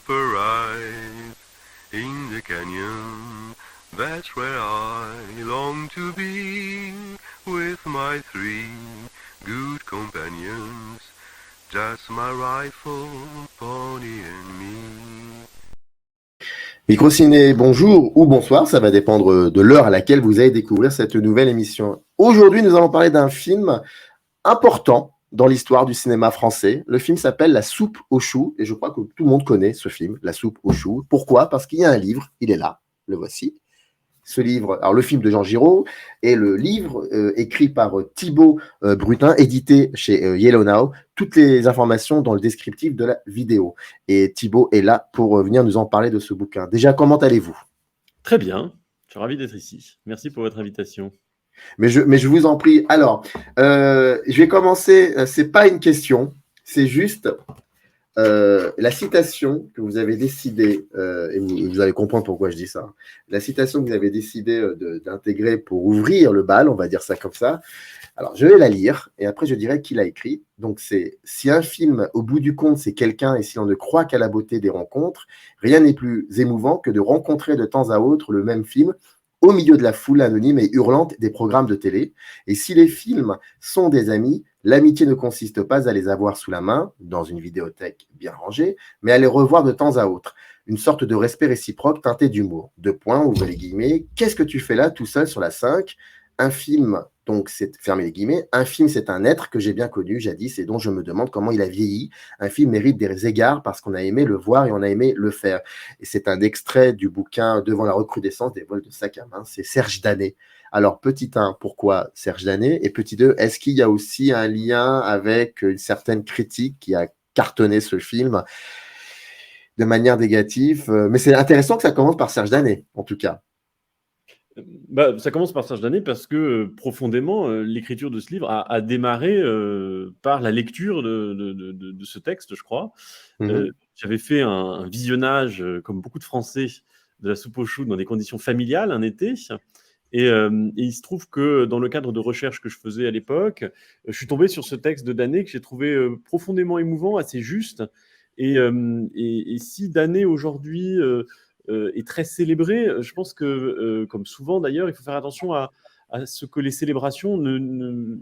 arrive in the canyon. That's where I long to be with my three good companions. Just my rifle, pony and me. Microciné, bonjour ou bonsoir, ça va dépendre de l'heure à laquelle vous allez découvrir cette nouvelle émission. Aujourd'hui, nous allons parler d'un film important dans l'histoire du cinéma français. Le film s'appelle La soupe aux choux et je crois que tout le monde connaît ce film, La soupe aux choux. Pourquoi? Parce qu'il y a un livre, il est là, le voici. Ce livre, alors le film de Jean Giraud et le livre écrit par Thibaut Brutin, édité chez Yellow Now. Toutes les informations dans le descriptif de la vidéo. Et Thibaut est là pour venir nous en parler de ce bouquin. Déjà, comment allez-vous? Très bien, je suis ravi d'être ici. Merci pour votre invitation. Mais je vous en prie. Alors, je vais commencer. C'est pas une question, c'est juste la citation que vous avez décidé, et vous allez comprendre pourquoi je dis ça, la citation que vous avez décidé d'intégrer pour ouvrir le bal, on va dire ça comme ça. Alors, je vais la lire et après, je dirai qui l'a écrit. Donc, c'est « Si un film, au bout du compte, c'est quelqu'un et si l'on ne croit qu'à la beauté des rencontres, rien n'est plus émouvant que de rencontrer de temps à autre le même film au milieu de la foule anonyme et hurlante des programmes de télé. Et si les films sont des amis, l'amitié ne consiste pas à les avoir sous la main, dans une vidéothèque bien rangée, mais à les revoir de temps à autre. Une sorte de respect réciproque teinté d'humour. Deux points, ouvrez les guillemets. Qu'est-ce que tu fais là, tout seul sur la 5 ? Un film, donc c'est fermez les guillemets, un film c'est un être que j'ai bien connu jadis et dont je me demande comment il a vieilli. Un film mérite des égards parce qu'on a aimé le voir et on a aimé le faire. Et c'est un extrait du bouquin Devant la recrudescence des vols de sac à main, c'est Serge Danet. Alors petit 1, pourquoi Serge Danet? Et petit 2, est-ce qu'il y a aussi un lien avec une certaine critique qui a cartonné ce film de manière négative? Mais c'est intéressant que ça commence par Serge Danet, en tout cas. Ça commence par Serge Danet parce que profondément, l'écriture de ce livre a démarré par la lecture de ce texte, je crois. J'avais fait un visionnage, comme beaucoup de Français, de La soupe aux choux dans des conditions familiales un été. Et il se trouve que dans le cadre de recherche que je faisais à l'époque, je suis tombé sur ce texte de Danet que j'ai trouvé profondément émouvant, assez juste. Et si Danet aujourd'hui est très célébré, je pense que, comme souvent d'ailleurs, il faut faire attention à ce que les célébrations ne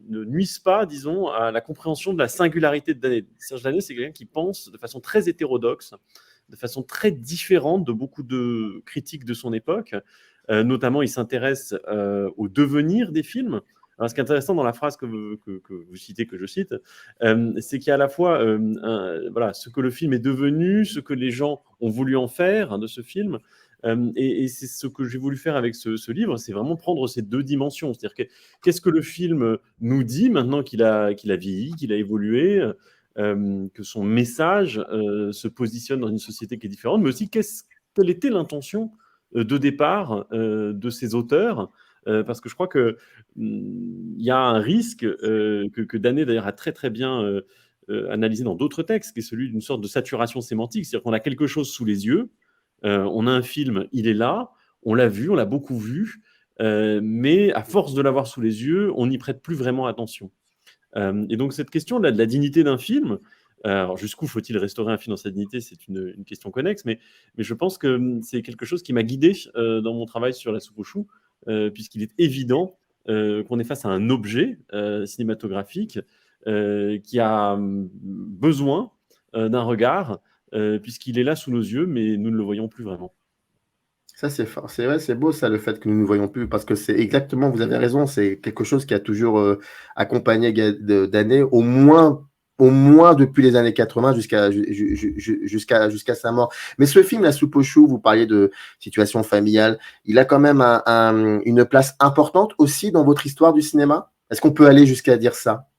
nuisent pas, disons, à la compréhension de la singularité de Danet. Serge Danet, c'est quelqu'un qui pense de façon très hétérodoxe, de façon très différente de beaucoup de critiques de son époque. Notamment, il s'intéresse au devenir des films. Alors, ce qui est intéressant dans la phrase que vous citez, que je cite, c'est qu'il y a à la fois voilà, ce que le film est devenu, ce que les gens ont voulu en faire de ce film. Et c'est ce que j'ai voulu faire avec ce livre, c'est vraiment prendre ces deux dimensions. C'est-à-dire qu'est-ce que le film nous dit maintenant qu'il a vieilli, qu'il a évolué, que son message se positionne dans une société qui est différente, mais aussi quelle était l'intention de départ de ces auteurs, parce que je crois que il y a un risque que Danet d'ailleurs a très très bien analysé dans d'autres textes, qui est celui d'une sorte de saturation sémantique, c'est-à-dire qu'on a quelque chose sous les yeux, on a un film, il est là, on l'a vu, on l'a beaucoup vu, mais à force de l'avoir sous les yeux, on n'y prête plus vraiment attention. Et donc cette question de la dignité d'un film, alors jusqu'où faut-il restaurer un film dans sa dignité, c'est une question connexe, mais je pense que c'est quelque chose qui m'a guidé dans mon travail sur La soupe aux choux, puisqu'il est évident qu'on est face à un objet cinématographique qui a besoin d'un regard, puisqu'il est là sous nos yeux, mais nous ne le voyons plus vraiment. Ça, c'est fort. C'est vrai, c'est beau ça, le fait que nous ne nous voyons plus, parce que c'est exactement, vous avez raison, c'est quelque chose qui a toujours accompagné Danet, au moins depuis les années 80 jusqu'à sa mort. Mais ce film, La soupe aux choux, vous parliez de situation familiale, il a quand même une place importante aussi dans votre histoire du cinéma? Est-ce qu'on peut aller jusqu'à dire ça?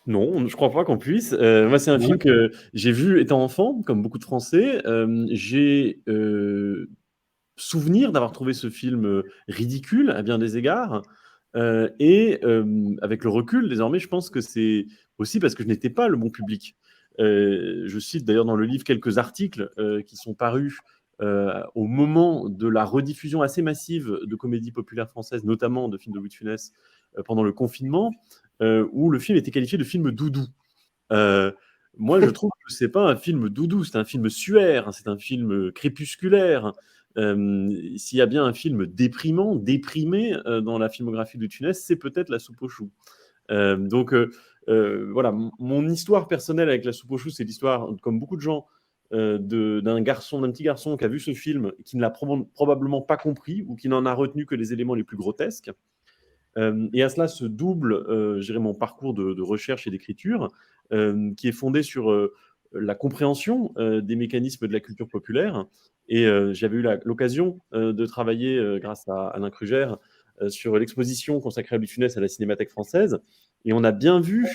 Non, je crois pas qu'on puisse. Moi, c'est un film que j'ai vu étant enfant, comme beaucoup de Français. J'ai souvenir d'avoir trouvé ce film ridicule à bien des égards. Et avec le recul, désormais, je pense que c'est aussi parce que je n'étais pas le bon public. Je cite d'ailleurs dans le livre quelques articles qui sont parus au moment de la rediffusion assez massive de comédies populaires françaises, notamment de films de Louis de Funès, pendant le confinement, où le film était qualifié de film doudou. Euh, moi, je trouve que c'est pas un film doudou, c'est un film suaire, c'est un film crépusculaire. S'il y a bien un film déprimant, déprimé dans la filmographie de Funès, c'est peut-être La soupe aux choux. Voilà, mon histoire personnelle avec La soupe aux choux, c'est l'histoire, comme beaucoup de gens, d'un petit garçon qui a vu ce film, qui ne l'a probablement pas compris ou qui n'en a retenu que les éléments les plus grotesques. Et à cela se double, je dirais, mon parcours de recherche et d'écriture, qui est fondé sur la compréhension des mécanismes de la culture populaire. Et j'avais eu l'occasion de travailler, grâce à Alain Krugère, sur l'exposition consacrée à Louis de Funès à la Cinémathèque française. Et on a bien vu,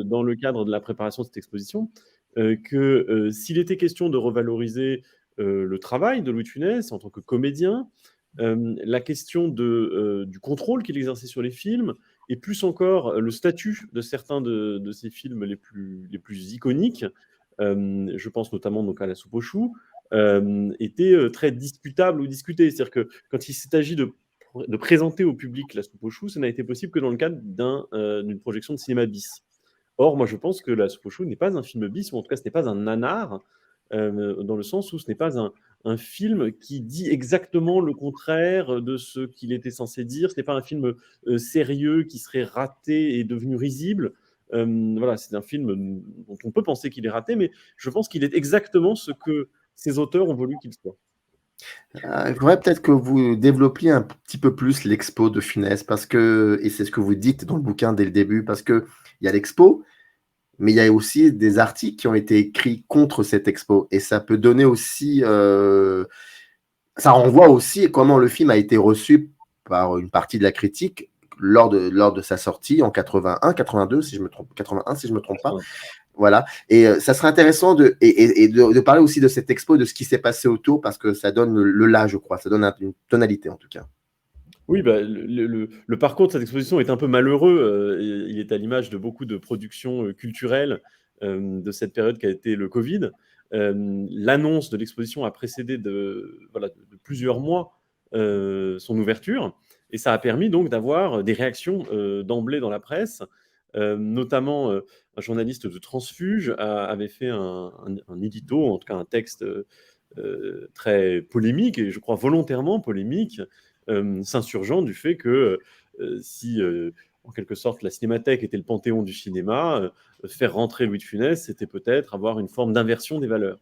dans le cadre de la préparation de cette exposition, que s'il était question de revaloriser le travail de Louis de Funès en tant que comédien, la question du contrôle qu'il exerçait sur les films, et plus encore le statut de certains de ces films les plus iconiques, je pense notamment donc à La soupe aux choux, était très discutable ou discuté. C'est-à-dire que quand il s'est agi de présenter au public La soupe aux choux, ça n'a été possible que dans le cadre d'une projection de cinéma bis. Or, moi, je pense que La soupe aux choux n'est pas un film bis, ou en tout cas, ce n'est pas un nanar, dans le sens où ce n'est pas un film qui dit exactement le contraire de ce qu'il était censé dire. Ce n'est pas un film sérieux qui serait raté et devenu risible. Voilà, c'est un film dont on peut penser qu'il est raté, mais je pense qu'il est exactement ce que ces auteurs ont voulu qu'il soit. Il faudrait peut-être que vous développiez un petit peu plus l'expo de Funès, parce que, et c'est ce que vous dites dans le bouquin dès le début, parce qu'il y a l'expo, mais il y a aussi des articles qui ont été écrits contre cette expo. Et ça peut donner aussi, ça renvoie aussi comment le film a été reçu par une partie de la critique lors de sa sortie en 81, 82, si je me trompe, 81, si je me trompe pas. Voilà. Et ça serait intéressant de parler aussi de cette expo, de ce qui s'est passé autour, parce que ça donne le là, je crois. Ça donne une tonalité, en tout cas. Oui, bah, le parcours de cette exposition est un peu malheureux. Il est à l'image de beaucoup de productions culturelles de cette période qui a été le Covid. L'annonce de l'exposition a précédé de plusieurs mois son ouverture, et ça a permis donc d'avoir des réactions d'emblée dans la presse. Notamment, un journaliste de Transfuge avait fait un édito, en tout cas un texte très polémique, et je crois volontairement polémique, s'insurgeant du fait que si, en quelque sorte, la Cinémathèque était le panthéon du cinéma, faire rentrer Louis de Funès, c'était peut-être avoir une forme d'inversion des valeurs.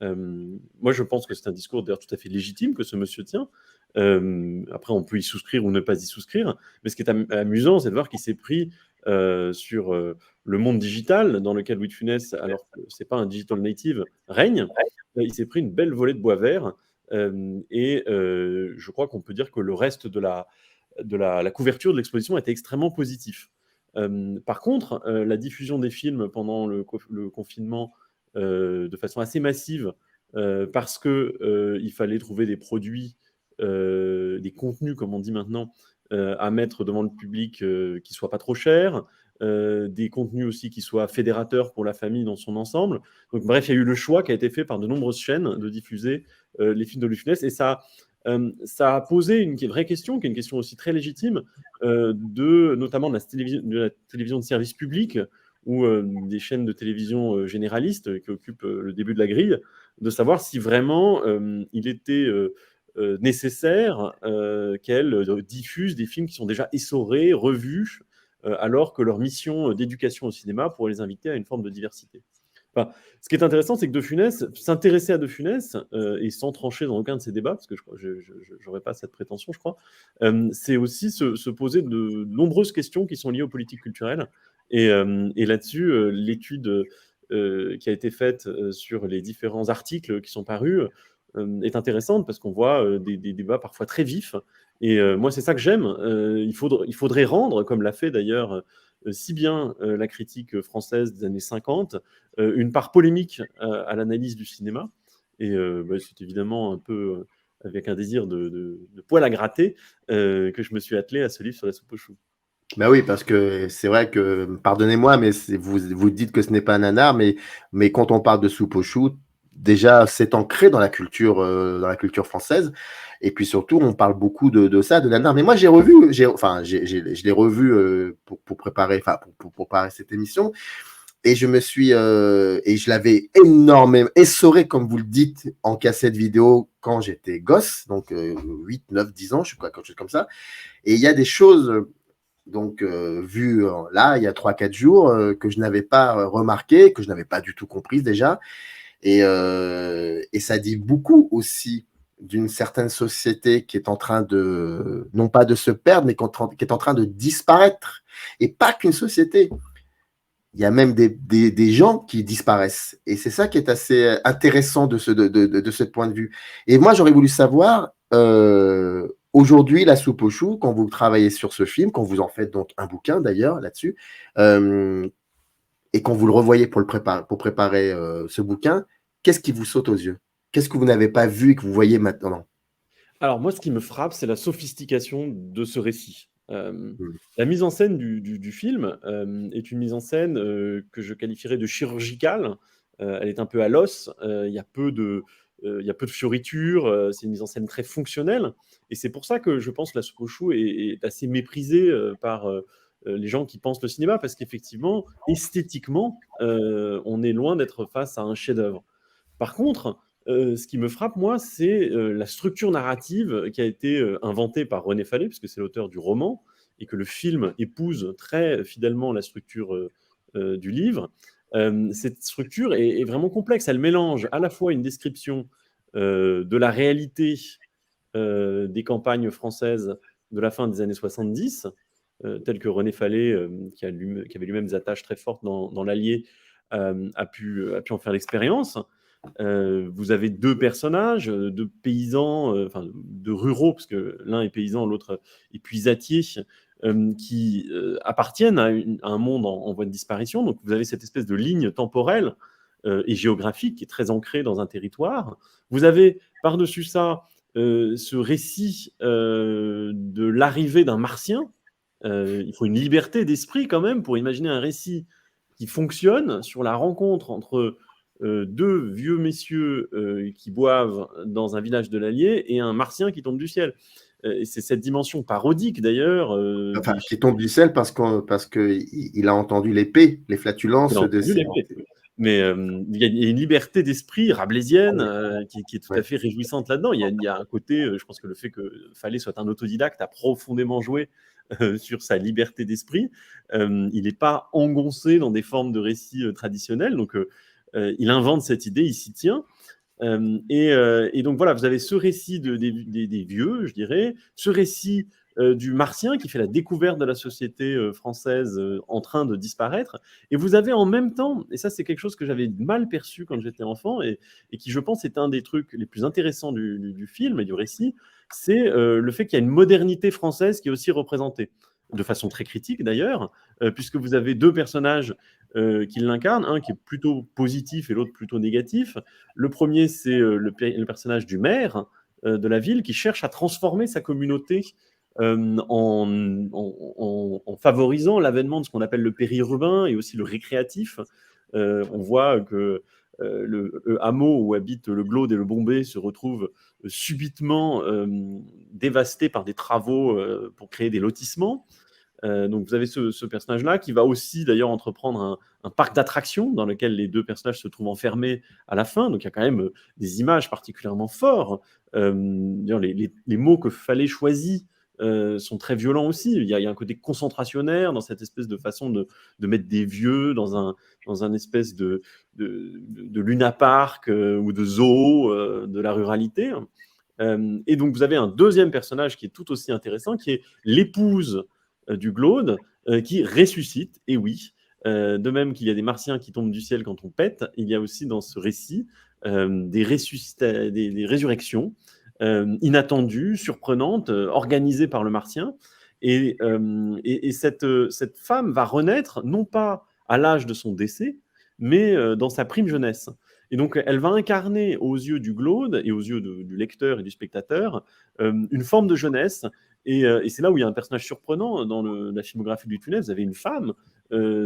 Moi, je pense que c'est un discours d'ailleurs tout à fait légitime que ce monsieur tient. Après, on peut y souscrire ou ne pas y souscrire, mais ce qui est amusant, c'est de voir qu'il s'est pris sur le monde digital dans lequel Louis de Funès, alors que c'est pas un digital native, règne. Il s'est pris une belle volée de bois vert, et je crois qu'on peut dire que le reste de la couverture de l'exposition était extrêmement positif. Par contre, la diffusion des films pendant le confinement de façon assez massive, parce qu'il fallait trouver des produits, des contenus, comme on dit maintenant, à mettre devant le public qui ne soient pas trop chers, des contenus aussi qui soient fédérateurs pour la famille dans son ensemble. Donc, bref, il y a eu le choix qui a été fait par de nombreuses chaînes de diffuser les films de Louis de Funès, et ça a posé une vraie question, qui est une question aussi très légitime, notamment de la télévision de service public, ou des chaînes de télévision généralistes qui occupent le début de la grille, de savoir si vraiment il était nécessaire qu'elles diffusent des films qui sont déjà essorés, revus, alors que leur mission d'éducation au cinéma pourrait les inviter à une forme de diversité. Enfin, ce qui est intéressant, c'est que De Funès, s'intéresser à De Funès, et sans trancher dans aucun de ces débats, parce que je n'aurais pas cette prétention, je crois, c'est aussi se poser de nombreuses questions qui sont liées aux politiques culturelles. Et là-dessus, l'étude qui a été faite sur les différents articles qui sont parus est intéressante, parce qu'on voit des débats parfois très vifs. Et moi, c'est ça que j'aime. Il faudrait rendre, comme l'a fait d'ailleurs si bien la critique française des années 50, une part polémique à l'analyse du cinéma. Et c'est évidemment un peu avec un désir de poil à gratter que je me suis attelé à ce livre sur La soupe aux choux. Ben oui, parce que c'est vrai que, pardonnez-moi, mais vous dites que ce n'est pas un nanar, mais quand on parle de soupe aux choux, déjà, c'est ancré dans la culture française. Et puis surtout, on parle beaucoup de ça, de nanar. Mais moi, je l'ai revu pour préparer cette émission. et je l'avais énormément essoré, comme vous le dites, en cassette vidéo quand j'étais gosse, donc 8, 9, 10 ans, je sais pas, quelque chose comme ça. Et il y a des choses, donc vues là, il y a 3, 4 jours, que je n'avais pas remarqué, que je n'avais pas du tout comprise déjà. Et ça dit beaucoup aussi d'une certaine société qui est en train de, non pas de se perdre, mais qui est en train de disparaître. Et pas qu'une société. Il y a même des gens qui disparaissent. Et c'est ça qui est assez intéressant de ce point de vue. Et moi, j'aurais voulu savoir, aujourd'hui, La Soupe aux choux, quand vous travaillez sur ce film, quand vous en faites donc un bouquin d'ailleurs là-dessus, euh, et quand vous le revoyez pour préparer ce bouquin, qu'est-ce qui vous saute aux yeux? Qu'est-ce que vous n'avez pas vu et que vous voyez maintenant? Alors moi, ce qui me frappe, c'est la sophistication de ce récit. Hmm. La mise en scène du film est une mise en scène que je qualifierais de chirurgicale. Elle est un peu à l'os. Il y a peu de fioritures. C'est une mise en scène très fonctionnelle. Et c'est pour ça que je pense que La Soupe aux choux est assez méprisée par les gens qui pensent le cinéma, parce qu'effectivement, esthétiquement, on est loin d'être face à un chef-d'œuvre. Par contre, ce qui me frappe, moi, c'est la structure narrative qui a été inventée par René Fallet, puisque c'est l'auteur du roman, et que le film épouse très fidèlement la structure du livre. Cette structure est vraiment complexe. Elle mélange à la fois une description de la réalité des campagnes françaises de la fin des années 70, telles que René Fallet, qui avait lui-même des attaches très fortes dans l'Allier, a pu en faire l'expérience. Vous avez deux personnages, deux paysans, enfin deux ruraux, parce que l'un est paysan, l'autre est puisatier, qui appartiennent à un monde en voie de disparition. Donc vous avez cette espèce de ligne temporelle et géographique qui est très ancrée dans un territoire. Vous avez par-dessus ça ce récit de l'arrivée d'un martien. Il faut une liberté d'esprit quand même pour imaginer un récit qui fonctionne sur la rencontre entre deux vieux messieurs qui boivent dans un village de l'Allier et un martien qui tombe du ciel. Et c'est cette dimension parodique d'ailleurs Enfin, qui tombe du ciel parce que il a entendu l'épée, les il flatulences a de entendu ces. l'épée. Mais il y a une liberté d'esprit rabelaisienne qui est tout à Ouais. fait réjouissante là-dedans. Il y a un côté, je pense que le fait que Fallet soit un autodidacte a profondément joué sur sa liberté d'esprit. Il n'est pas engoncé dans des formes de récits traditionnels, donc il invente cette idée, il s'y tient. Et donc voilà, vous avez ce récit des vieux, je dirais, ce récit du martien qui fait la découverte de la société française en train de disparaître. Et vous avez en même temps, et ça c'est quelque chose que j'avais mal perçu quand j'étais enfant, et qui je pense est un des trucs les plus intéressants du film et du récit, c'est le fait qu'il y a une modernité française qui est aussi représentée, de façon très critique d'ailleurs, puisque vous avez deux personnages qui l'incarnent, un qui est plutôt positif et l'autre plutôt négatif. Le premier, c'est le personnage du maire de la ville qui cherche à transformer sa communauté en favorisant l'avènement de ce qu'on appelle le périurbain et aussi le récréatif. On voit que le hameau où habitent le Glaude et le Bombay se retrouve subitement dévasté par des travaux pour créer des lotissements. Donc vous avez ce personnage-là qui va aussi d'ailleurs entreprendre un parc d'attractions dans lequel les deux personnages se trouvent enfermés à la fin. Donc il y a quand même des images particulièrement fortes. Les mots que Fallet choisit sont très violents aussi. Il y a un côté concentrationnaire dans cette espèce de façon de mettre des vieux dans un espèce de Luna Park ou de zoo de la ruralité. Et donc vous avez un deuxième personnage qui est tout aussi intéressant, qui est l'épouse du Glaude, qui ressuscite, et oui. De même qu'il y a des martiens qui tombent du ciel quand on pète, il y a aussi dans ce récit des résurrections inattendues, surprenantes, organisées par le martien. Et cette femme va renaître, non pas à l'âge de son décès, mais dans sa prime jeunesse. Et donc, elle va incarner aux yeux du Glaude et aux yeux du lecteur et du spectateur une forme de jeunesse. Et c'est là où il y a un personnage surprenant dans la filmographie du Funès. Vous avez une femme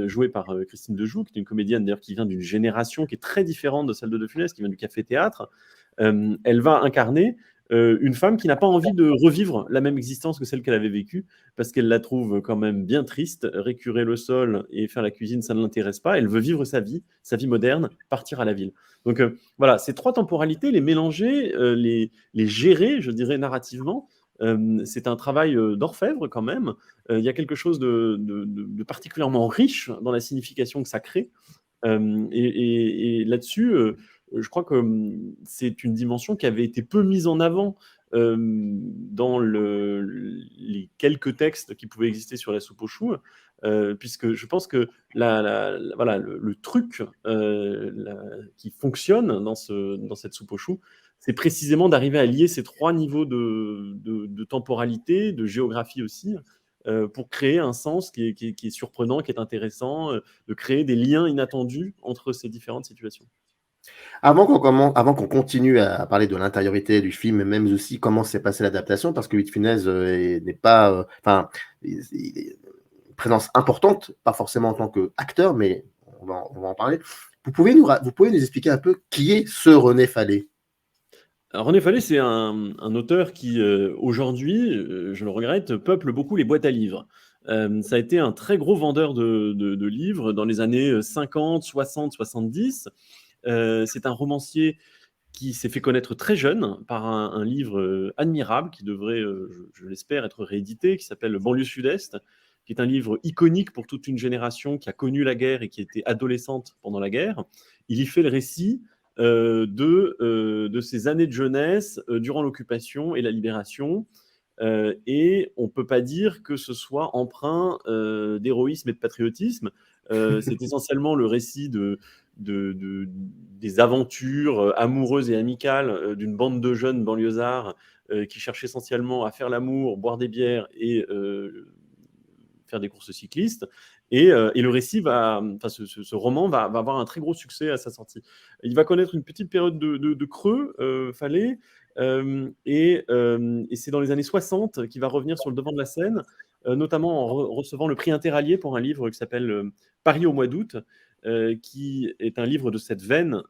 jouée par Christine Dejoux, qui est une comédienne d'ailleurs qui vient d'une génération qui est très différente de celle de Funès, qui vient du café-théâtre. Elle va incarner une femme qui n'a pas envie de revivre la même existence que celle qu'elle avait vécue, parce qu'elle la trouve quand même bien triste. Récurer le sol et faire la cuisine, ça ne l'intéresse pas. Elle veut vivre sa vie moderne, partir à la ville. Donc voilà, ces trois temporalités, les mélanger, les gérer, je dirais, narrativement, c'est un travail d'orfèvre quand même. Il y a quelque chose de particulièrement riche dans la signification que ça crée. Et là-dessus, je crois que c'est une dimension qui avait été peu mise en avant dans les quelques textes qui pouvaient exister sur la soupe aux choux, puisque je pense que voilà, le truc qui fonctionne dans cette soupe aux choux, c'est précisément d'arriver à lier ces trois niveaux de temporalité, de géographie aussi, pour créer un sens qui est surprenant, qui est intéressant, de créer des liens inattendus entre ces différentes situations. Avant qu'on continue à parler de l'intériorité du film, et même aussi comment s'est passée l'adaptation, parce que Louis de Funès n'est pas, il est une présence importante, pas forcément en tant qu'acteur, mais on va en parler. Vous pouvez nous expliquer un peu qui est ce René Fallet? Alors, René Fallet, c'est un auteur qui, aujourd'hui, je le regrette, peuple beaucoup les boîtes à livres. Ça a été un très gros vendeur de livres dans les années 50, 60, 70. C'est un romancier qui s'est fait connaître très jeune par un livre admirable qui devrait, je l'espère, être réédité, qui s'appelle Banlieue Sud-Est, qui est un livre iconique pour toute une génération qui a connu la guerre et qui était adolescente pendant la guerre. Il y fait le récit de ses années de jeunesse durant l'occupation et la libération. Et on ne peut pas dire que ce soit empreint d'héroïsme et de patriotisme. C'est essentiellement le récit des aventures amoureuses et amicales d'une bande de jeunes banlieusards qui cherchent essentiellement à faire l'amour, boire des bières et faire des courses cyclistes. Et le récit ce roman va avoir un très gros succès à sa sortie. Il va connaître une petite période de creux, Fallet, et c'est dans les années 60 qu'il va revenir sur le devant de la scène, notamment en recevant le prix Interallié pour un livre qui s'appelle Paris au mois d'août, qui est un livre de cette veine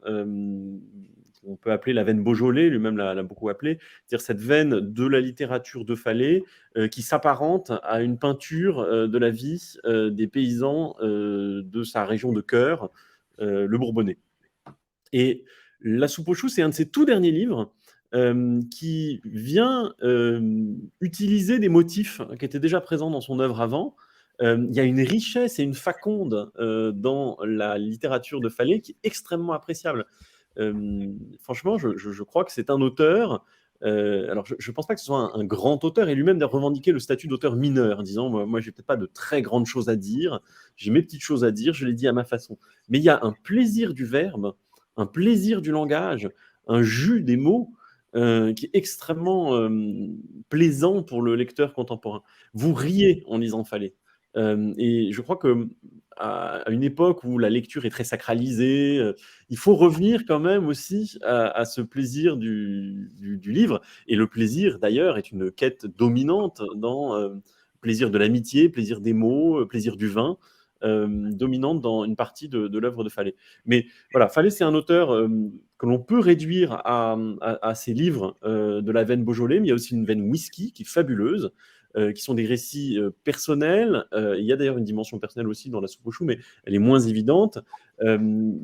qu'on peut appeler la veine Beaujolais, lui-même l'a beaucoup appelé, c'est-à-dire cette veine de la littérature de Fallet qui s'apparente à une peinture de la vie des paysans de sa région de cœur, le Bourbonnais. Et La soupe aux choux, c'est un de ses tout derniers livres qui vient utiliser des motifs qui étaient déjà présents dans son œuvre avant. Il y a une richesse et une faconde dans la littérature de Fallet qui est extrêmement appréciable. Franchement, je crois que c'est un auteur. Alors, je ne pense pas que ce soit un grand auteur, et lui-même a revendiqué le statut d'auteur mineur, en disant moi, j'ai peut-être pas de très grandes choses à dire, j'ai mes petites choses à dire, je les dis à ma façon. Mais il y a un plaisir du verbe, un plaisir du langage, un jus des mots qui est extrêmement plaisant pour le lecteur contemporain. Vous riez en lisant Fallet. Et je crois que à une époque où la lecture est très sacralisée, il faut revenir quand même aussi à ce plaisir du livre. Et le plaisir, d'ailleurs, est une quête dominante dans plaisir de l'amitié, plaisir des mots, plaisir du vin, dominante dans une partie de l'œuvre de Fallet. Mais voilà, Fallet, c'est un auteur que l'on peut réduire à ses livres de la veine Beaujolais, mais il y a aussi une veine whisky qui est fabuleuse, qui sont des récits personnels. Il y a d'ailleurs une dimension personnelle aussi dans La soupe aux choux, mais elle est moins évidente.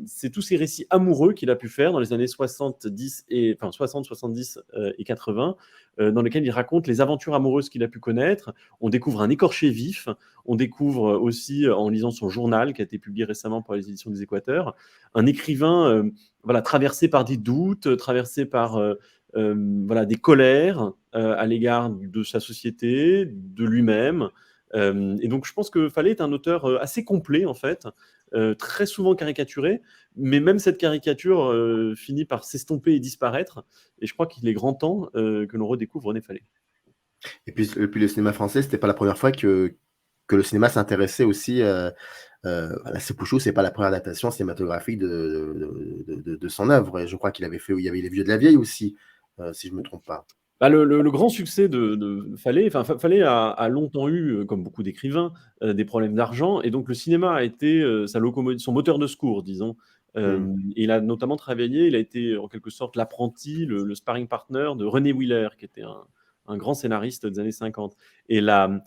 C'est tous ces récits amoureux qu'il a pu faire dans les années 70 60, 70 et 80, dans lesquels il raconte les aventures amoureuses qu'il a pu connaître. On découvre un écorché vif. On découvre aussi, en lisant son journal, qui a été publié récemment par les éditions des Équateurs, un écrivain traversé par des doutes, traversé par des colères à l'égard de sa société, de lui-même. Et donc, je pense que Fallet est un auteur assez complet, en fait, très souvent caricaturé, mais même cette caricature finit par s'estomper et disparaître. Et je crois qu'il est grand temps que l'on redécouvre René Fallet. Et puis le cinéma français, c'était pas la première fois que le cinéma s'intéressait aussi à La soupe aux choux. C'est pas la première adaptation cinématographique de son œuvre. Et je crois qu'il y avait Les Vieux de la Vieille aussi, si je me trompe pas. Le grand succès de Fallet, Fallet a longtemps eu, comme beaucoup d'écrivains, des problèmes d'argent, et donc le cinéma a été son moteur de secours, disons. Il a notamment travaillé, il a été en quelque sorte l'apprenti, le sparring partner de René Wheeler, qui était un grand scénariste des années 50. Et la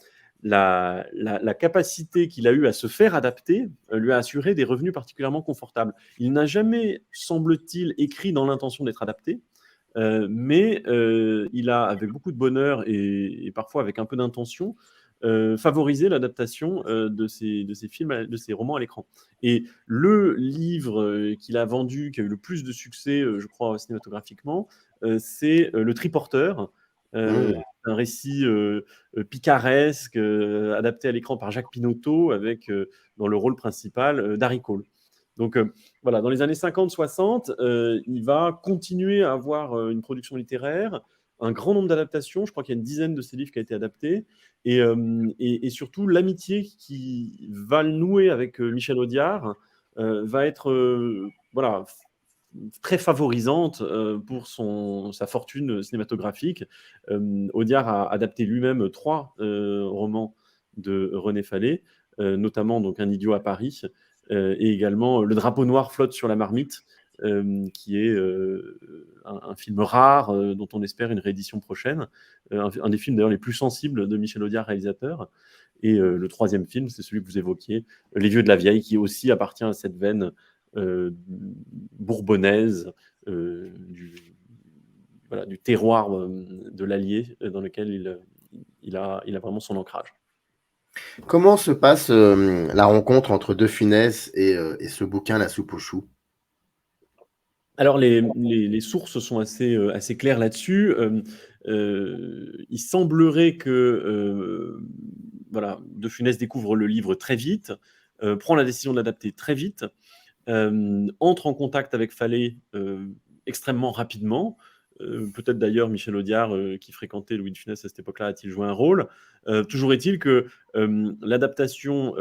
capacité qu'il a eue à se faire adapter lui a assuré des revenus particulièrement confortables. Il n'a jamais, semble-t-il, écrit dans l'intention d'être adapté, mais il a, avec beaucoup de bonheur et parfois avec un peu d'intention, favorisé l'adaptation de ces films, de ces romans à l'écran. Et le livre qu'il a vendu, qui a eu le plus de succès, je crois, cinématographiquement, c'est Le Triporteur, un récit picaresque, adapté à l'écran par Jacques Pinotto, avec dans le rôle principal Darry Cole. Donc voilà, dans les années 50-60, il va continuer à avoir une production littéraire, un grand nombre d'adaptations. Je crois qu'il y a une dizaine de ses livres qui a été adapté. Et surtout, l'amitié qui va le nouer avec Michel Audiard va être voilà, très favorisante pour sa fortune cinématographique. Audiard a adapté lui-même 3 romans de René Fallet, notamment donc Un idiot à Paris, et également Le drapeau noir flotte sur la marmite, qui est un film rare dont on espère une réédition prochaine. Un des films d'ailleurs les plus sensibles de Michel Audiard, réalisateur. Et le 3e film, c'est celui que vous évoquiez, Les vieux de la vieille, qui aussi appartient à cette veine bourbonnaise du terroir de l'Allier, dans lequel il a vraiment son ancrage. Comment se passe la rencontre entre De Funès et ce bouquin, La soupe aux choux? Alors, les sources sont assez claires là-dessus. Il semblerait que voilà, De Funès découvre le livre très vite, prend la décision de l'adapter très vite, entre en contact avec Fallet extrêmement rapidement. Peut-être d'ailleurs Michel Audiard, qui fréquentait Louis de Funès à cette époque-là, a-t-il joué un rôle. Toujours est-il que l'adaptation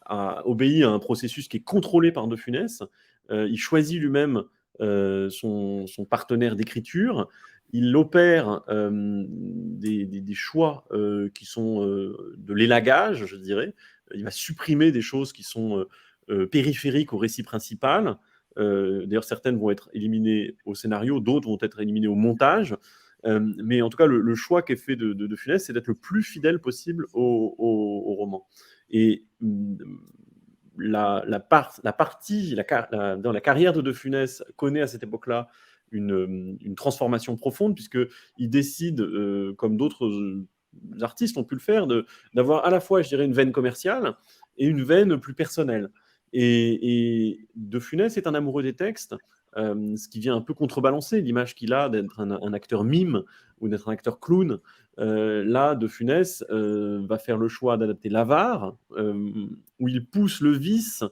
a obéi à un processus qui est contrôlé par De Funès. Il choisit lui-même son partenaire d'écriture. Il opère des choix qui sont de l'élagage, je dirais. Il va supprimer des choses qui sont périphériques au récit principal. D'ailleurs, certaines vont être éliminées au scénario, d'autres vont être éliminées au montage. Mais en tout cas, le choix qui est fait de Funès, c'est d'être le plus fidèle possible au roman. Et la partie dans la carrière de Funès connaît à cette époque-là une transformation profonde, puisqu'il décide, comme d'autres artistes ont pu le faire, d'avoir à la fois, je dirais, une veine commerciale et une veine plus personnelle. Et De Funès est un amoureux des textes, ce qui vient un peu contrebalancer l'image qu'il a d'être un acteur mime ou d'être un acteur clown. Là, De Funès va faire le choix d'adapter l'Avare, où il pousse le vice,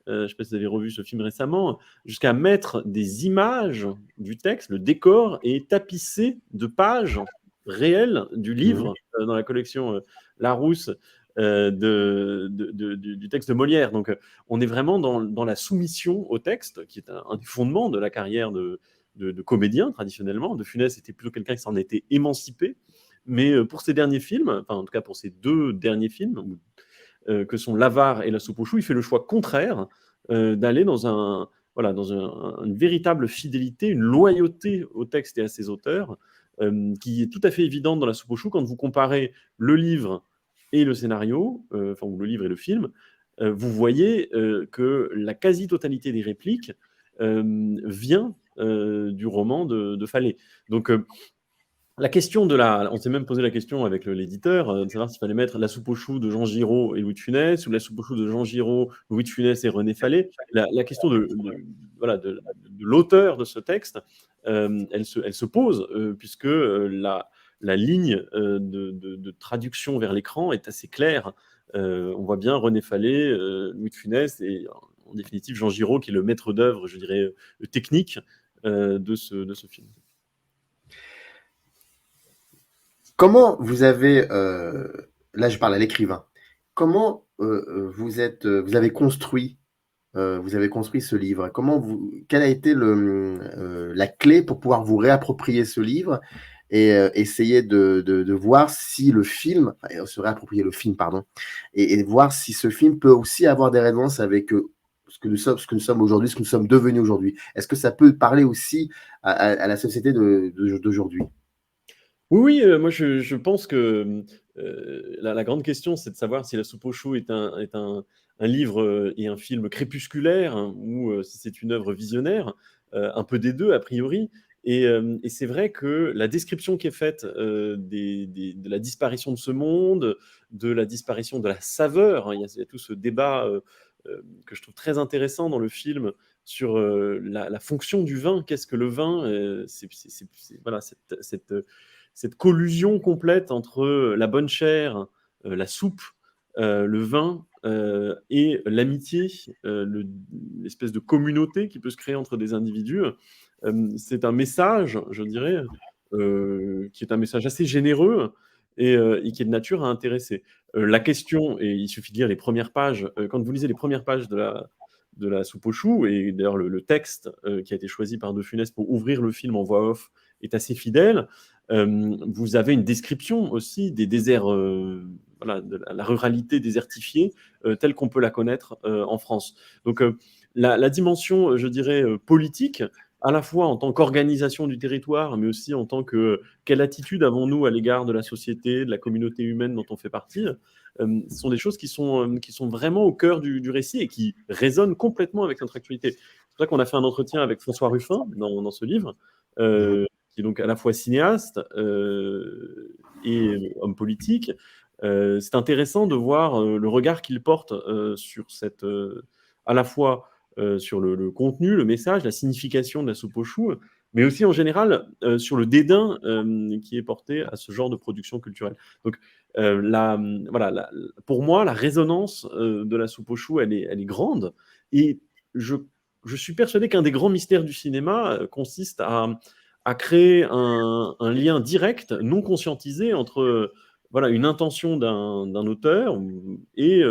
je ne sais pas si vous avez revu ce film récemment, jusqu'à mettre des images du texte, le décor est tapissé de pages réelles du livre dans la collection Larousse du texte de Molière. Donc on est vraiment dans la soumission au texte, qui est un des fondements de la carrière de comédien traditionnellement. De Funès était plutôt quelqu'un qui s'en était émancipé. Mais pour ces derniers films, enfin en tout cas pour ces 2 derniers films, que sont L'Avare et La soupe aux choux, il fait le choix contraire d'aller dans une véritable fidélité, une loyauté au texte et à ses auteurs, qui est tout à fait évidente dans La soupe aux choux. Quand vous comparez le livre et le scénario, ou le livre et le film, vous voyez que la quasi-totalité des répliques vient du roman de Fallet. Donc la question on s'est même posé la question avec l'éditeur de savoir s'il fallait mettre La soupe aux choux de Jean Giraud et Louis de Funès, ou La soupe aux choux de Jean Giraud, Louis de Funès et René Fallet. La question de l'auteur de ce texte, elle se pose, puisque la ligne de traduction vers l'écran est assez claire. On voit bien René Fallet, Louis de Funès et en définitive Jean Giraud, qui est le maître d'œuvre, je dirais, technique de ce film. Comment vous avez, là je parle à l'écrivain, comment vous avez construit ce livre? Quelle a été la clé pour pouvoir vous réapproprier ce livre et essayer de voir si le film, se réapproprier le film, pardon, et voir si ce film peut aussi avoir des résonances avec ce que nous sommes aujourd'hui, ce que nous sommes devenus aujourd'hui. Est-ce que ça peut parler aussi à la société d'aujourd'hui? Oui, moi je pense que la grande question, c'est de savoir si La soupe aux choux est un livre et un film crépusculaire, hein, ou si c'est une œuvre visionnaire, un peu des deux a priori. Et c'est vrai que la description qui est faite de la disparition de ce monde, de la disparition de la saveur, hein, il y a tout ce débat que je trouve très intéressant dans le film sur la fonction du vin. Qu'est-ce que le vin? Voilà, cette collusion complète entre la bonne chair, la soupe, le vin et l'amitié, l'espèce de communauté qui peut se créer entre des individus. C'est un message, je dirais, qui est un message assez généreux et qui est de nature à intéresser. La question, et il suffit de lire les premières pages, quand vous lisez les premières pages de la soupe aux choux, et d'ailleurs le texte qui a été choisi par De Funès pour ouvrir le film en voix off est assez fidèle. Vous avez une description aussi des déserts, voilà, de la ruralité désertifiée telle qu'on peut la connaître en France. Donc la dimension, je dirais, politique, à la fois en tant qu'organisation du territoire, mais aussi en tant que quelle attitude avons-nous à l'égard de la société, de la communauté humaine dont on fait partie, ce sont des choses qui sont vraiment au cœur du récit et qui résonnent complètement avec notre actualité. C'est pour ça qu'on a fait un entretien avec François Ruffin dans ce livre, qui est donc à la fois cinéaste et homme politique. C'est intéressant de voir le regard qu'il porte sur cette, à la fois sur le contenu, le message, la signification de la soupe aux choux, mais aussi en général sur le dédain qui est porté à ce genre de production culturelle. Donc, voilà, pour moi, la résonance de la soupe aux choux, elle est grande. Et je suis persuadé qu'un des grands mystères du cinéma consiste à créer un lien direct, non conscientisé, entre voilà, une intention d'un auteur et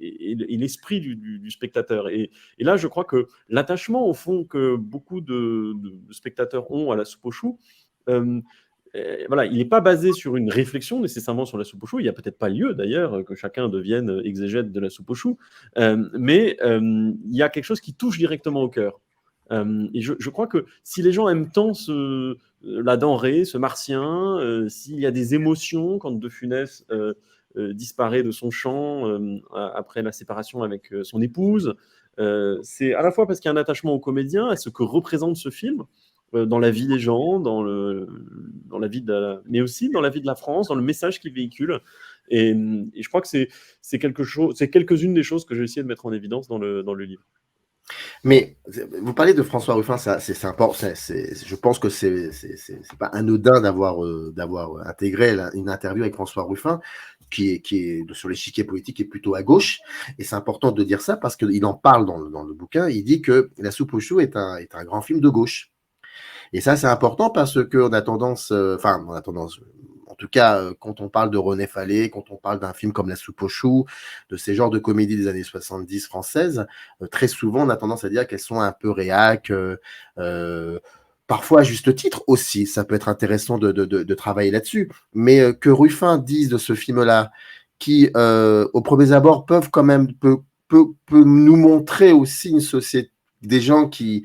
l'esprit du spectateur. Et là, je crois que l'attachement, au fond, que beaucoup de spectateurs ont à la soupe aux choux, voilà, il n'est pas basé sur une réflexion nécessairement sur la soupe aux choux. Il n'y a peut-être pas lieu, d'ailleurs, que chacun devienne exégète de la soupe aux choux. Mais il y a quelque chose qui touche directement au cœur. Et je crois que si les gens aiment tant la denrée, ce martien, s'il y a des émotions quand De Funès disparaît de son champ après la séparation avec son épouse, c'est à la fois parce qu'il y a un attachement au comédien, à ce que représente ce film, dans la vie des gens, dans la vie mais aussi dans la vie de la France, dans le message qu'il véhicule. Et je crois que c'est quelques-unes des choses que j'ai essayé de mettre en évidence dans le livre. Mais vous parlez de François Ruffin, c'est important. Je pense que c'est pas anodin d'avoir intégré une interview avec François Ruffin, qui est sur l'échiquier politique, qui est plutôt à gauche. Et c'est important de dire ça parce qu'il en parle dans le bouquin. Il dit que La soupe aux choux est un grand film de gauche. Et ça, c'est important parce qu'on a tendance, en tout cas, quand on parle de René Fallet, quand on parle d'un film comme La soupe aux choux, de ces genres de comédies des années 70 françaises, très souvent, on a tendance à dire qu'elles sont un peu réac, parfois à juste titre aussi. Ça peut être intéressant de travailler là-dessus. Mais que Ruffin dise de ce film-là, qui, au premier abord, peut nous montrer aussi une société, des gens qui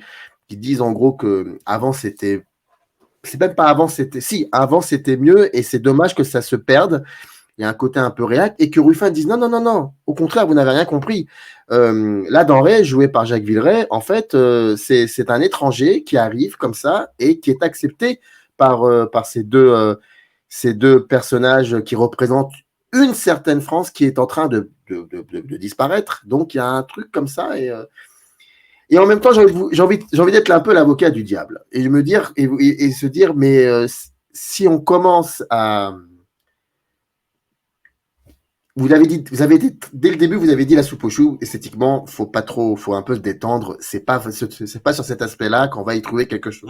disent en gros que avant c'était, c'est même pas avant c'était, si avant c'était mieux et c'est dommage que ça se perde. Il y a un côté un peu réac et que Ruffin dise non, au contraire vous n'avez rien compris. La denrée jouée par Jacques Villeray, en fait c'est un étranger qui arrive comme ça et qui est accepté par ces deux personnages qui représentent une certaine France qui est en train de disparaître. Donc il y a un truc comme ça et en même temps, j'ai envie d'être un peu l'avocat du diable et me dire et se dire, mais si on commence à, vous avez dit dès le début, vous avez dit La soupe aux choux, esthétiquement, faut un peu se détendre. C'est pas sur cet aspect-là qu'on va y trouver quelque chose.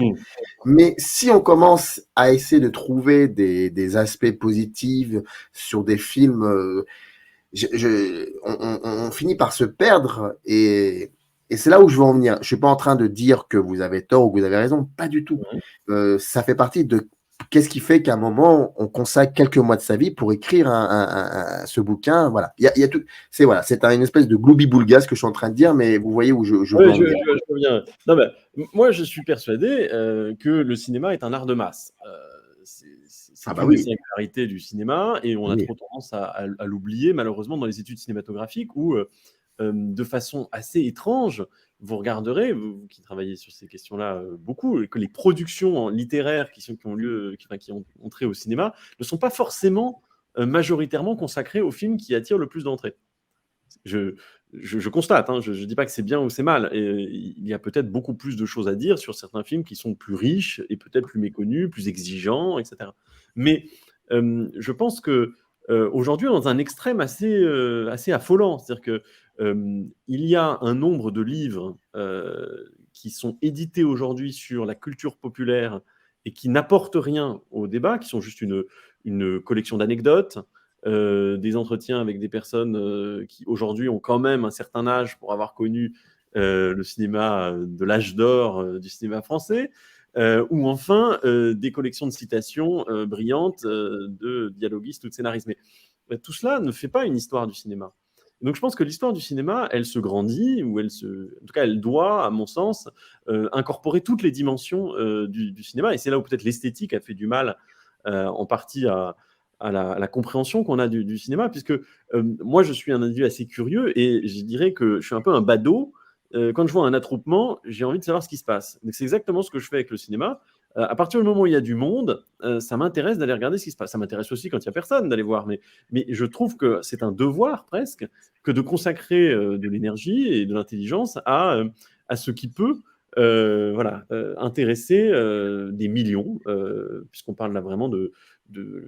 Mais si on commence à essayer de trouver des aspects positifs sur des films, on finit par se perdre et c'est là où je veux en venir. Je ne suis pas en train de dire que vous avez tort ou que vous avez raison, pas du tout. Ça fait partie de qu'est-ce qui fait qu'à un moment, on consacre quelques mois de sa vie pour écrire ce bouquin? Voilà. Il y a tout. C'est une espèce de gloubi-boulga ce que je suis en train de dire, mais vous voyez où je veux Oui, en venir. je reviens. Non, mais, moi, je suis persuadé que le cinéma est un art de masse. C'est Ah bah une des oui. singularités du cinéma et on a Oui. trop tendance à l'oublier, malheureusement, dans les études cinématographiques où, de façon assez étrange, vous regarderez, vous qui travaillez sur ces questions-là beaucoup, que les productions littéraires qui ont lieu, qui ont entré au cinéma, ne sont pas forcément majoritairement consacrées aux films qui attirent le plus d'entrées. Je constate, hein, je ne dis pas que c'est bien ou c'est mal. Et il y a peut-être beaucoup plus de choses à dire sur certains films qui sont plus riches et peut-être plus méconnus, plus exigeants, etc. Mais je pense que aujourd'hui, on est dans un extrême assez affolant. C'est-à-dire que il y a un nombre de livres qui sont édités aujourd'hui sur la culture populaire et qui n'apportent rien au débat, qui sont juste une collection d'anecdotes, des entretiens avec des personnes qui aujourd'hui ont quand même un certain âge pour avoir connu le cinéma de l'âge d'or du cinéma français, ou enfin des collections de citations brillantes de dialoguistes ou de scénaristes. Mais tout cela ne fait pas une histoire du cinéma. Donc je pense que l'histoire du cinéma, elle se grandit, ou en tout cas, elle doit, à mon sens, incorporer toutes les dimensions du cinéma. Et c'est là où peut-être l'esthétique a fait du mal en partie à la compréhension qu'on a du cinéma, puisque moi, je suis un individu assez curieux et je dirais que je suis un peu un badaud. Quand je vois un attroupement, j'ai envie de savoir ce qui se passe. Donc, c'est exactement ce que je fais avec le cinéma. À partir du moment où il y a du monde, ça m'intéresse d'aller regarder ce qui se passe. Ça m'intéresse aussi quand il n'y a personne d'aller voir, mais je trouve que c'est un devoir presque que de consacrer de l'énergie et de l'intelligence à ce qui peut intéresser des millions, puisqu'on parle là vraiment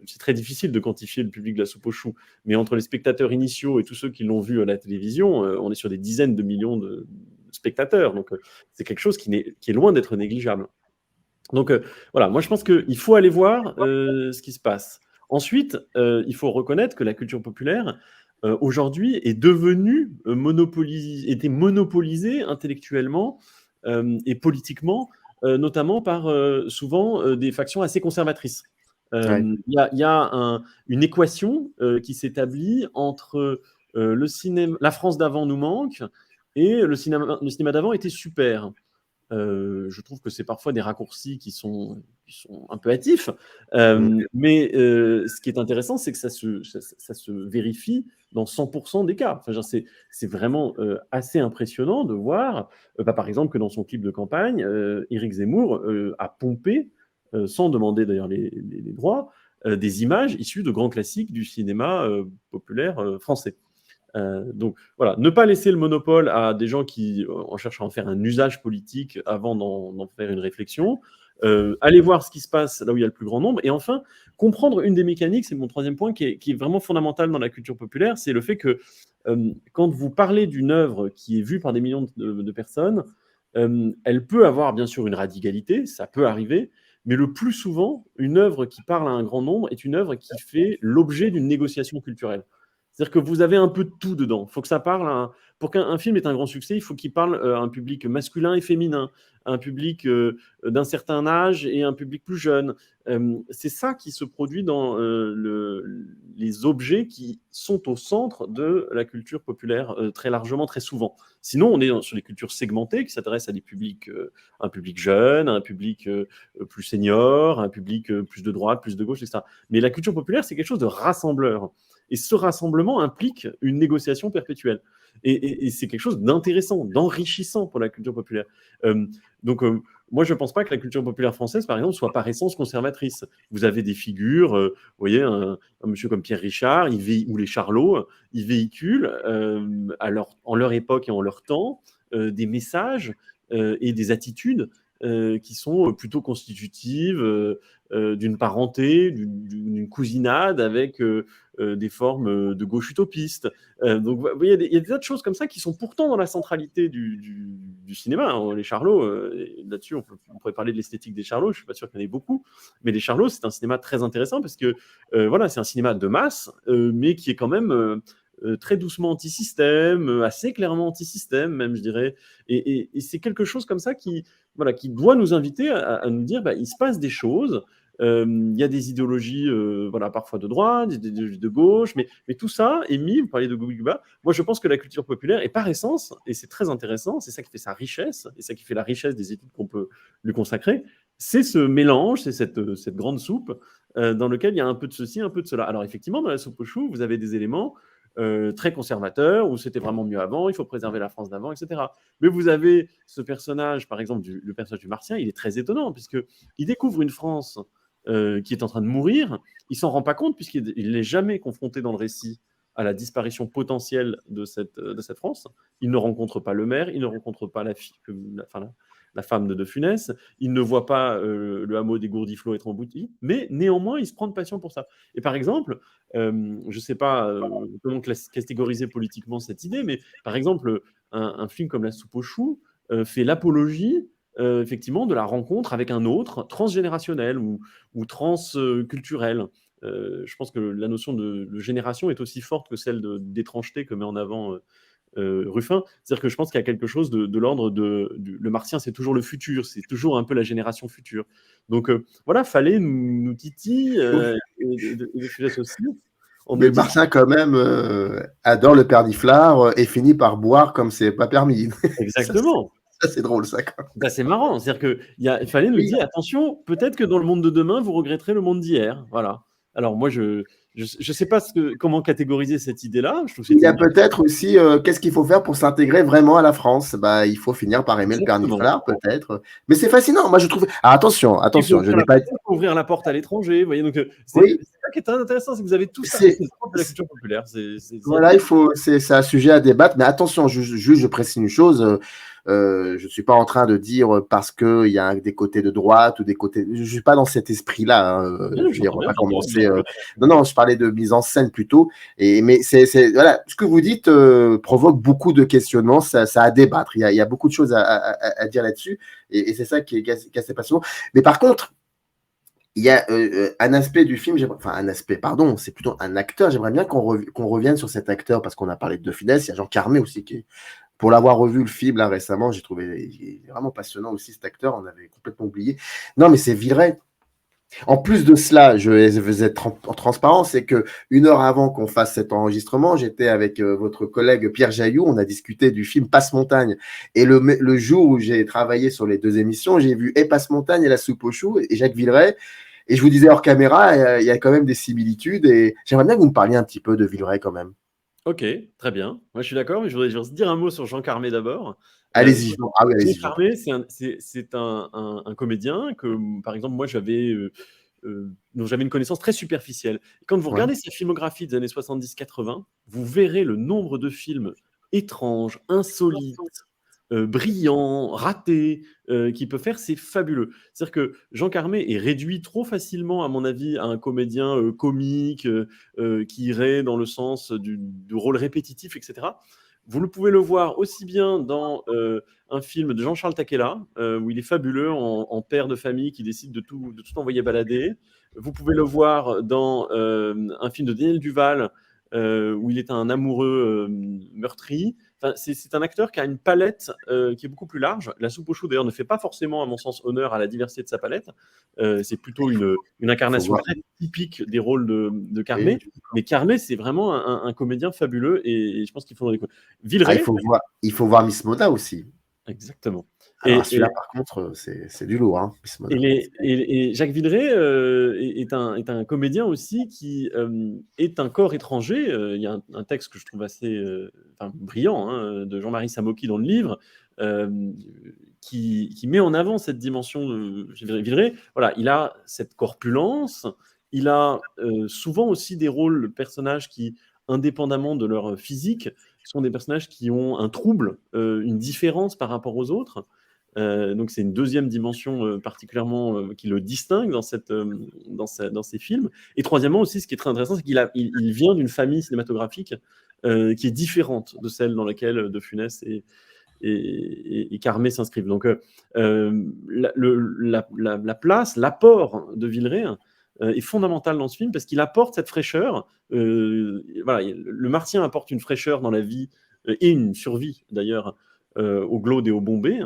c'est très difficile de quantifier le public de la soupe aux choux, mais entre les spectateurs initiaux et tous ceux qui l'ont vu à la télévision, on est sur des dizaines de millions de spectateurs. Donc, c'est quelque chose qui est loin d'être négligeable. Donc, voilà, moi je pense qu'il faut aller voir ce qui se passe. Ensuite, il faut reconnaître que la culture populaire, aujourd'hui, est devenue était monopolisée intellectuellement et politiquement, notamment par souvent des factions assez conservatrices. Ouais. Il y a une équation qui s'établit entre la France d'avant nous manque et le cinéma d'avant était super. Je trouve que c'est parfois des raccourcis qui sont un peu hâtifs. Mais ce qui est intéressant, c'est que ça se vérifie dans 100% des cas. Enfin, c'est vraiment assez impressionnant de voir, par exemple, que dans son clip de campagne, Éric Zemmour a pompé, sans demander d'ailleurs les droits, des images issues de grands classiques du cinéma populaire français. Donc voilà, ne pas laisser le monopole à des gens qui en cherchent à en faire un usage politique avant d'en faire une réflexion. Aller voir ce qui se passe là où il y a le plus grand nombre. Et enfin, comprendre une des mécaniques, c'est mon troisième point, qui est vraiment fondamental dans la culture populaire, c'est le fait que quand vous parlez d'une œuvre qui est vue par des millions de personnes, elle peut avoir bien sûr une radicalité, ça peut arriver, mais le plus souvent, une œuvre qui parle à un grand nombre est une œuvre qui fait l'objet d'une négociation culturelle. C'est-à-dire que vous avez un peu de tout dedans. Faut que ça parle pour qu'un film ait un grand succès, il faut qu'il parle à un public masculin et féminin, un public d'un certain âge et un public plus jeune. C'est ça qui se produit dans les objets qui sont au centre de la culture populaire très largement, très souvent. Sinon, on est sur des cultures segmentées qui s'adressent à un public jeune, un public plus senior, un public plus de droite, plus de gauche, etc. Mais la culture populaire, c'est quelque chose de rassembleur. Et ce rassemblement implique une négociation perpétuelle. Et c'est quelque chose d'intéressant, d'enrichissant pour la culture populaire. Donc, moi, je ne pense pas que la culture populaire française, par exemple, soit par essence conservatrice. Vous avez des figures, vous voyez, un monsieur comme Pierre Richard, ou les Charlots, ils véhiculent en leur époque et en leur temps des messages et des attitudes qui sont plutôt constitutives d'une parenté, d'une cousinade avec des formes de gauche utopiste. Donc, vous voyez, il y a des tas de choses comme ça qui sont pourtant dans la centralité du cinéma. Hein. Les Charlots, là-dessus, on pourrait parler de l'esthétique des Charlots, je ne suis pas sûr qu'il y en ait beaucoup, mais les Charlots, c'est un cinéma très intéressant parce que voilà, c'est un cinéma de masse, mais qui est quand même très doucement anti-système, assez clairement anti-système même, je dirais. Et c'est quelque chose comme ça qui doit nous inviter à nous dire, il se passe des choses, Il y a des idéologies, voilà, parfois de droite, des idéologies de gauche, mais tout ça est mis, vous parlez de Guba, moi je pense que la culture populaire est par essence, et c'est très intéressant, c'est ça qui fait sa richesse, et ça qui fait la richesse des études qu'on peut lui consacrer, c'est ce mélange, c'est cette grande soupe dans lequel il y a un peu de ceci, un peu de cela. Alors effectivement, dans la soupe aux choux, vous avez des éléments très conservateurs, où c'était vraiment mieux avant, il faut préserver la France d'avant, etc. Mais vous avez ce personnage, par exemple, le personnage du Martien, il est très étonnant, puisqu'il découvre une France qui est en train de mourir, il s'en rend pas compte, puisqu'il n'est jamais confronté dans le récit à la disparition potentielle de cette France. Il ne rencontre pas le maire, il ne rencontre pas la femme de Funès, il ne voit pas le hameau des Gourdiflots être embouti, mais néanmoins, il se prend de passion pour ça. Et par exemple, je ne sais pas comment catégoriser politiquement cette idée, mais par exemple, un film comme La soupe aux choux fait l'apologie effectivement de la rencontre avec un autre transgénérationnel ou transculturel. Je pense que la notion de génération est aussi forte que celle d'étrangeté que met en avant Ruffin. C'est-à-dire que je pense qu'il y a quelque chose de l'ordre le Martien, c'est toujours le futur, c'est toujours un peu la génération future. Donc voilà, fallait nous titille et de Funès aussi. Mais le Martien, quand même, adore le perdiflard et finit par boire comme c'est pas permis. Exactement. Ça, c'est drôle, ça. Bah, c'est marrant. C'est-à-dire qu'il fallait nous dire, attention, peut-être que dans le monde de demain, vous regretterez le monde d'hier. Voilà. Alors moi, je sais pas comment catégoriser cette idée-là. Je trouve il y a peut-être aussi, qu'est-ce qu'il faut faire pour s'intégrer vraiment à la France? Bah, il faut finir par aimer Exactement. le perniflard, peut-être. Mais c'est fascinant. Moi, je trouve. Ah, attention, je n'ai pas. Il faut ouvrir la porte à l'étranger. Vous voyez, donc c'est ça qui est très intéressant, c'est que vous avez tout ça. C'est de la culture populaire. Voilà, c'est un sujet à débattre. Mais attention, je précise une chose. Je ne suis pas en train de dire parce qu'il y a des côtés de droite ou des côtés. Je ne suis pas dans cet esprit-là. On va pas commencer. Non, je parlais de mise en scène plutôt. Mais voilà, ce que vous dites provoque beaucoup de questionnements. Ça à débattre. Il y a beaucoup de choses à dire là-dessus. Et c'est ça qui est assez passionnant. Mais par contre, il y a un aspect du film, c'est plutôt un acteur. J'aimerais bien qu'on revienne sur cet acteur parce qu'on a parlé de Funès. Il y a Jean Carmé aussi pour l'avoir revu le film là récemment, j'ai trouvé vraiment passionnant aussi cet acteur, on avait complètement oublié. Non, mais c'est Villeray. En plus de cela, je vais être en transparence, c'est que 1 heure avant qu'on fasse cet enregistrement, j'étais avec votre collègue Pierre Jailloux, on a discuté du film Passe-Montagne. Et le jour où j'ai travaillé sur les 2 émissions, j'ai vu et Passe-Montagne et La soupe aux choux et Jacques Villeray. Et je vous disais hors caméra, il y a quand même des similitudes. Et j'aimerais bien que vous me parliez un petit peu de Villeray quand même. Ok, très bien. Moi, je suis d'accord, mais je voudrais dire un mot sur Jean Carmé d'abord. Allez-y. Jean Carmé, c'est un comédien que, par exemple, moi, dont j'avais une connaissance très superficielle. Quand vous regardez sa filmographie des années 70-80, vous verrez le nombre de films étranges, insolites, brillants, ratés, qu'il peut faire, c'est fabuleux. C'est-à-dire que Jean Carmé est réduit trop facilement, à mon avis, à un comédien comique qui irait dans le sens du rôle répétitif, etc. Vous pouvez le voir aussi bien dans un film de Jean-Charles Taquella, où il est fabuleux en père de famille qui décide de tout envoyer balader. Vous pouvez le voir dans un film de Daniel Duval, où il est un amoureux meurtri. Enfin, c'est un acteur qui a une palette qui est beaucoup plus large. La soupe aux choux, d'ailleurs, ne fait pas forcément, à mon sens, honneur à la diversité de sa palette. C'est plutôt une incarnation très typique des rôles de Carmé. Mais Carmé, c'est vraiment un comédien fabuleux et je pense qu'il faut découvrir. Villeray, il faut voir Miss Moda aussi. Exactement. Alors, celui-là, par contre, c'est du lourd. Hein, et Jacques Villeray est un comédien aussi qui est un corps étranger. Il y a un texte que je trouve assez brillant de Jean-Marie Samocki dans le livre qui met en avant cette dimension de Villeray. Voilà, il a cette corpulence. Il a souvent aussi des rôles de personnages qui, indépendamment de leur physique, sont des personnages qui ont un trouble, une différence par rapport aux autres. Donc c'est une deuxième dimension particulièrement qui le distingue dans ces films. Et troisièmement aussi, ce qui est très intéressant, c'est qu'il vient d'une famille cinématographique qui est différente de celle dans laquelle De Funès et Carmé s'inscrivent. Donc la place, l'apport de Villeray est fondamental dans ce film parce qu'il apporte cette fraîcheur. Voilà, le Martien apporte une fraîcheur dans la vie et une survie d'ailleurs au Glaude et au Bombay.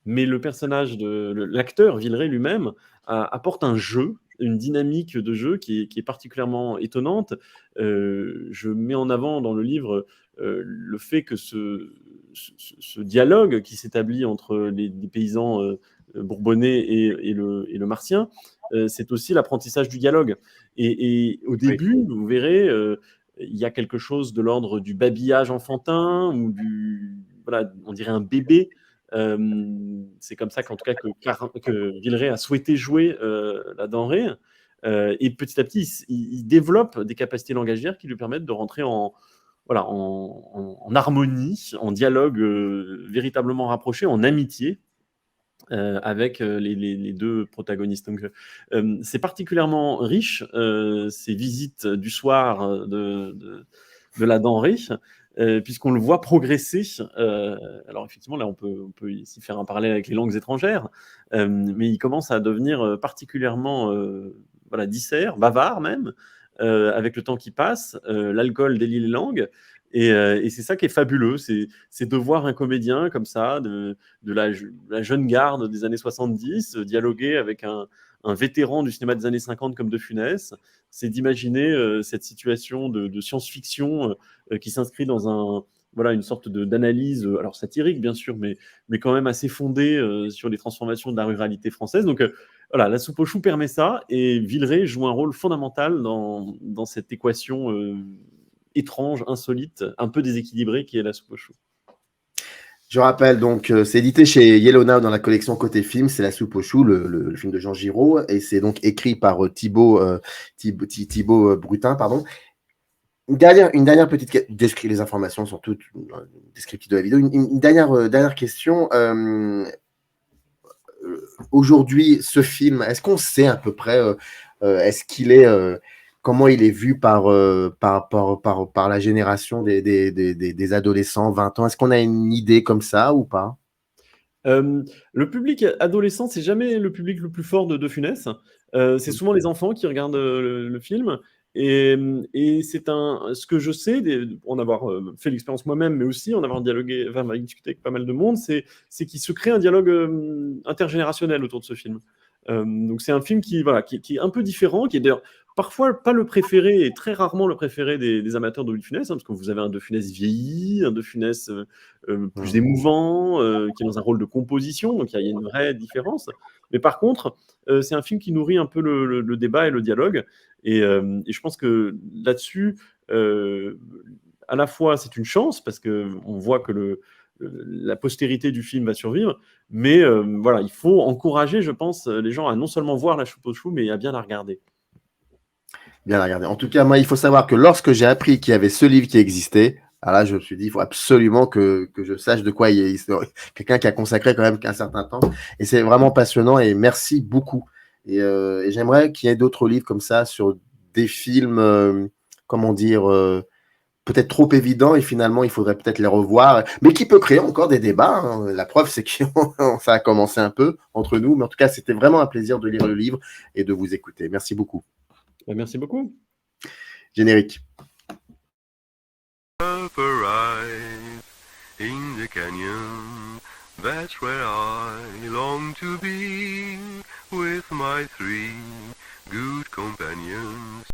mais le personnage l'acteur Villeray lui-même apporte un jeu, une dynamique de jeu qui est particulièrement étonnante. Je mets en avant dans le livre le fait que ce dialogue qui s'établit entre les paysans bourbonnais et le martien, c'est aussi l'apprentissage du dialogue. Et au début, vous verrez, il y a quelque chose de l'ordre du babillage enfantin ou voilà, on dirait un bébé. C'est comme ça qu'en tout cas que Villeray a souhaité jouer la denrée. Et petit à petit, il développe des capacités langagières qui lui permettent de rentrer voilà, en harmonie, en dialogue véritablement rapproché, en amitié avec les deux protagonistes. Donc, c'est particulièrement riche, ces visites du soir de la denrée, puisqu'on le voit progresser. Alors effectivement, là, on peut ici faire un parallèle avec les langues étrangères, mais il commence à devenir particulièrement voilà, dissert, bavard même, avec le temps qui passe. L'alcool délie les langues. Et c'est ça qui est fabuleux, c'est de voir un comédien comme ça, de la jeune garde des années 70, dialoguer avec un vétéran du cinéma des années 50 comme De Funès. C'est d'imaginer cette situation de science-fiction qui s'inscrit dans voilà, une sorte d'analyse, alors satirique bien sûr, mais quand même assez fondée sur les transformations de la ruralité française. Donc voilà, La soupe aux choux permet ça, et Villeray joue un rôle fondamental dans cette équation étrange, insolite, un peu déséquilibrée qui est La soupe aux choux. Je rappelle donc, c'est édité chez Yellow Now dans la collection Côté Film, c'est La soupe aux choux, le film de Jean Giraud, et c'est donc écrit par Thibaut Brutin, pardon. Une dernière petite question, les informations sont toutes descriptives de la vidéo. Une dernière question. Aujourd'hui, ce film, est-ce qu'on sait à peu près, est-ce qu'il est, comment il est vu par la génération des adolescents, 20 ans? Est-ce qu'on a une idée comme ça ou pas? Le public adolescent, c'est jamais le public le plus fort de Funès. C'est souvent les enfants qui regardent le film. Et c'est ce que je sais, en avoir fait l'expérience moi-même, mais aussi en avoir dialogué, enfin, discuté avec pas mal de monde, c'est qu'il se crée un dialogue intergénérationnel autour de ce film. Donc c'est un film voilà, qui est un peu différent, qui est d'ailleurs parfois pas le préféré, et très rarement le préféré des amateurs de Louis de Funès, hein, parce que vous avez un De Funès vieilli, un De Funès plus émouvant, qui est dans un rôle de composition, donc il y a une vraie différence. Mais par contre, c'est un film qui nourrit un peu le débat et le dialogue, et je pense que là-dessus, à la fois c'est une chance, parce qu'on voit que la postérité du film va survivre, mais voilà, il faut encourager, je pense, les gens à non seulement voir La soupe aux choux, mais à bien la regarder. Bien la regarder. En tout cas, moi, il faut savoir que lorsque j'ai appris qu'il y avait ce livre qui existait, alors là, je me suis dit, il faut absolument que je sache de quoi il est. Quelqu'un qui a consacré quand même un certain temps. Et c'est vraiment passionnant, et merci beaucoup. Et j'aimerais qu'il y ait d'autres livres comme ça sur des films, comment dire, peut-être trop évidents, et finalement, il faudrait peut-être les revoir, mais qui peut créer encore des débats, hein. La preuve, c'est que ça a commencé un peu entre nous, mais en tout cas, c'était vraiment un plaisir de lire le livre et de vous écouter. Merci beaucoup. Merci beaucoup. Générique. Up arrive in the canyon, that's where I long to be, with my three good companions.